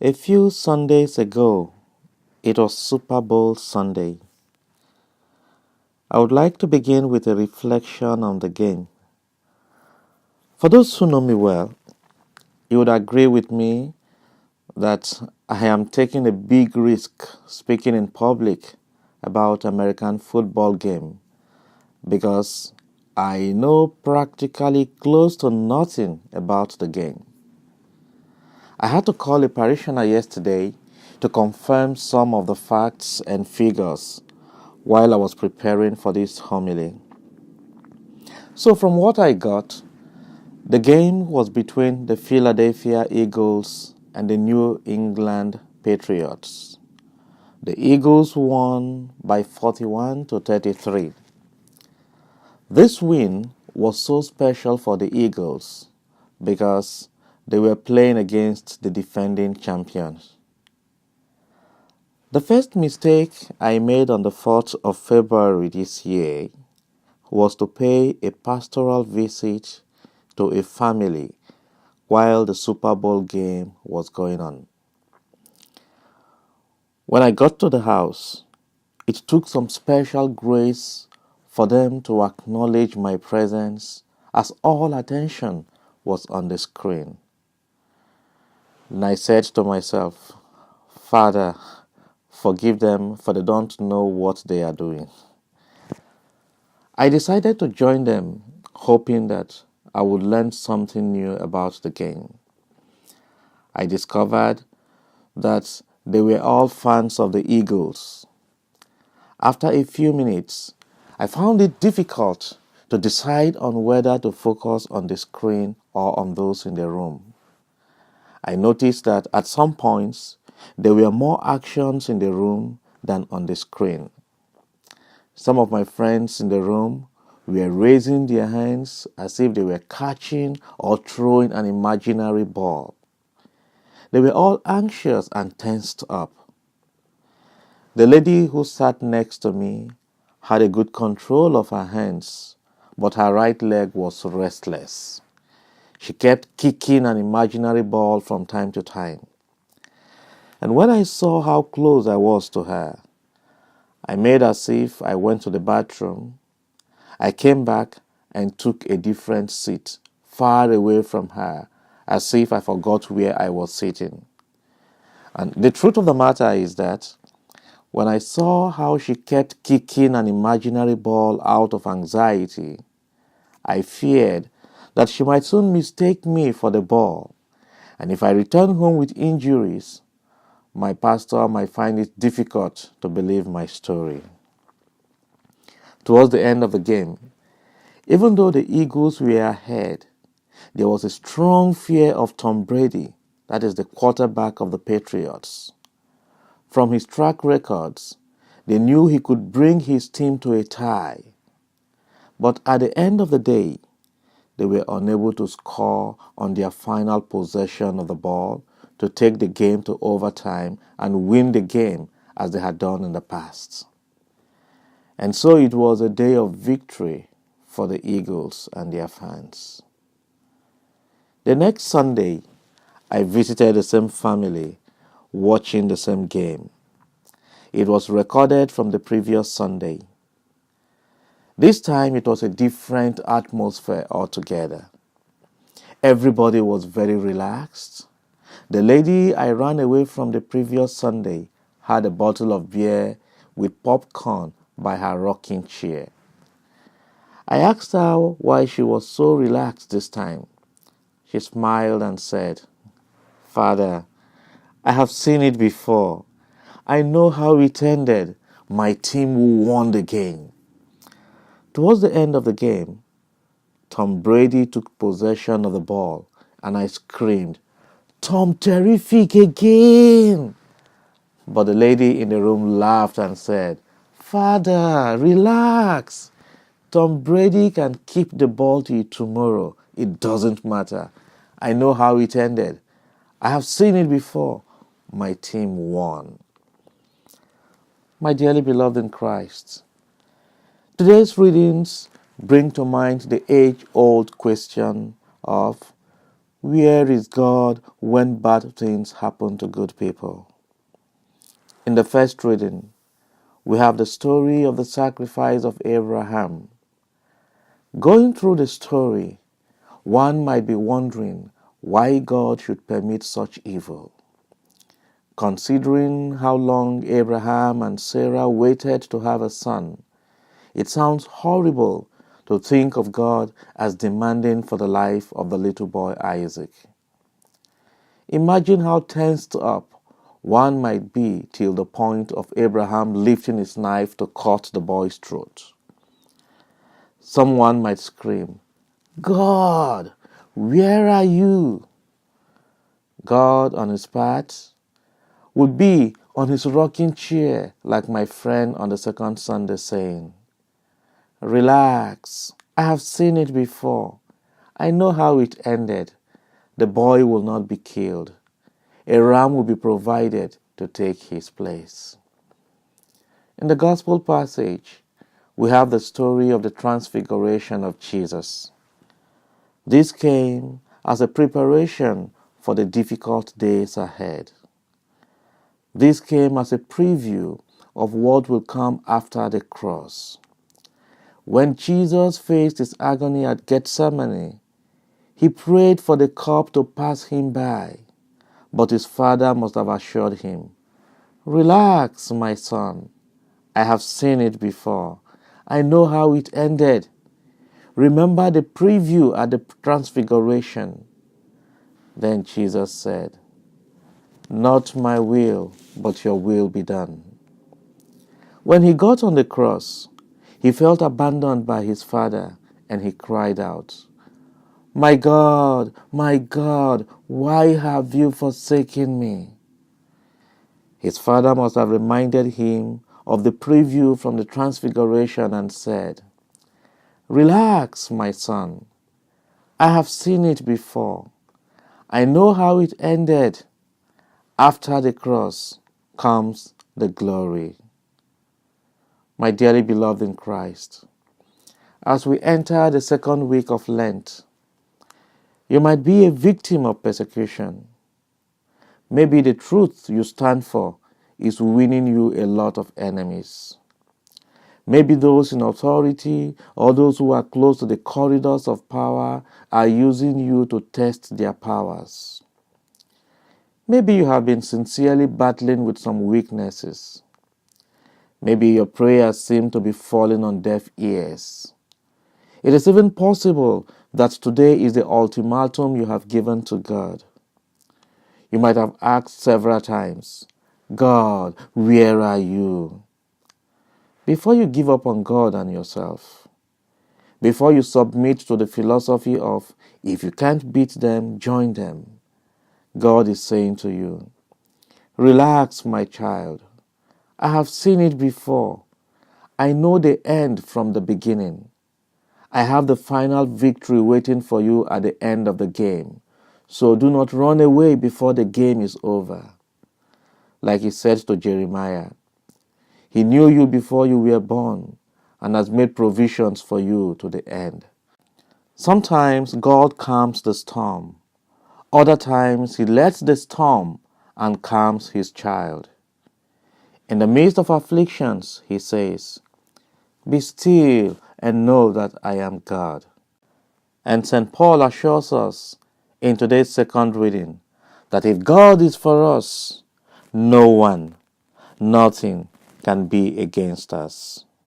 A few Sundays ago, it was Super Bowl Sunday. I would like to begin with a reflection on the game. For those who know me well, you would agree with me that I am taking a big risk speaking in public about American football game because I know practically close to nothing about the game. I had to call a parishioner yesterday to confirm some of the facts and figures while I was preparing for this homily. So, from what I got, the game was between the Philadelphia Eagles and the New England Patriots. The Eagles won by 41 to 33. This win was so special for the Eagles because they were playing against the defending champions. The first mistake I made on the 4th of February this year was to pay a pastoral visit to a family while the Super Bowl game was going on. When I got to the house, it took some special grace for them to acknowledge my presence as all attention was on the screen. And I said to myself, Father, forgive them for they don't know what they are doing. I decided to join them, hoping that I would learn something new about the game. I discovered that they were all fans of the Eagles. After a few minutes, I found it difficult to decide on whether to focus on the screen or on those in the room. I noticed that at some points, there were more actions in the room than on the screen. Some of my friends in the room were raising their hands as if they were catching or throwing an imaginary ball. They were all anxious and tensed up. The lady who sat next to me had a good control of her hands, but her right leg was restless. She kept kicking an imaginary ball from time to time. And when I saw how close I was to her, I made as if I went to the bathroom. I came back and took a different seat, far away from her, as if I forgot where I was sitting. And the truth of the matter is that when I saw how she kept kicking an imaginary ball out of anxiety, I feared that she might soon mistake me for the ball. And if I returned home with injuries, my pastor might find it difficult to believe my story. Towards the end of the game, even though the Eagles were ahead, there was a strong fear of Tom Brady, that is the quarterback of the Patriots. From his track records, they knew he could bring his team to a tie. But at the end of the day, they were unable to score on their final possession of the ball to take the game to overtime and win the game as they had done in the past. And so it was a day of victory for the Eagles and their fans. The next Sunday, I visited the same family, watching the same game. It was recorded from the previous Sunday. This time it was a different atmosphere altogether. Everybody was very relaxed. The lady I ran away from the previous Sunday had a bottle of beer with popcorn by her rocking chair. I asked her why she was so relaxed this time. She smiled and said, Father, I have seen it before. I know how it ended. My team won the game. Towards the end of the game, Tom Brady took possession of the ball and I screamed, Tom terrific again! But the lady in the room laughed and said, Father, relax. Tom Brady can keep the ball till tomorrow. It doesn't matter. I know how it ended. I have seen it before. My team won. My dearly beloved in Christ, today's readings bring to mind the age-old question of Where is God when bad things happen to good people? In the first reading, we have the story of the sacrifice of Abraham. Going through the story, one might be wondering why God should permit such evil. Considering how long Abraham and Sarah waited to have a son, it sounds horrible to think of God as demanding for the life of the little boy Isaac. Imagine how tensed up one might be till the point of Abraham lifting his knife to cut the boy's throat. Someone might scream, "God, where are you?" God, on his part, would be on his rocking chair like my friend on the second Sunday saying, "Relax, I have seen it before. I know how it ended. The boy will not be killed. A ram will be provided to take his place." In the Gospel passage, we have the story of the transfiguration of Jesus. This came as a preparation for the difficult days ahead. This came as a preview of what will come after the cross. When Jesus faced his agony at Gethsemane, he prayed for the cup to pass him by, but his Father must have assured him, "Relax, my son. I have seen it before. I know how it ended. Remember the preview at the transfiguration." Then Jesus said, "Not my will, but your will be done." When he got on the cross, he felt abandoned by his Father and he cried out, my God, why have you forsaken me?" His Father must have reminded him of the preview from the transfiguration and said, "Relax, my son. I have seen it before. I know how it ended. After the cross comes the glory." My dearly beloved in Christ, as we enter the second week of Lent, you might be a victim of persecution. Maybe the truth you stand for is winning you a lot of enemies. Maybe those in authority or those who are close to the corridors of power are using you to test their powers. Maybe you have been sincerely battling with some weaknesses. Maybe your prayers seem to be falling on deaf ears. It is even possible that today is the ultimatum you have given to God. You might have asked several times, "God, where are you?" Before you give up on God and yourself, before you submit to the philosophy of, if you can't beat them, join them, God is saying to you, "Relax, my child. I have seen it before. I know the end from the beginning. I have the final victory waiting for you at the end of the game. So do not run away before the game is over." Like he said to Jeremiah, "He knew you before you were born and has made provisions for you to the end." Sometimes God calms the storm. Other times he lets the storm and calms his child. In the midst of afflictions, he says, "Be still and know that I am God." And St. Paul assures us in today's second reading that if God is for us, no one, nothing can be against us.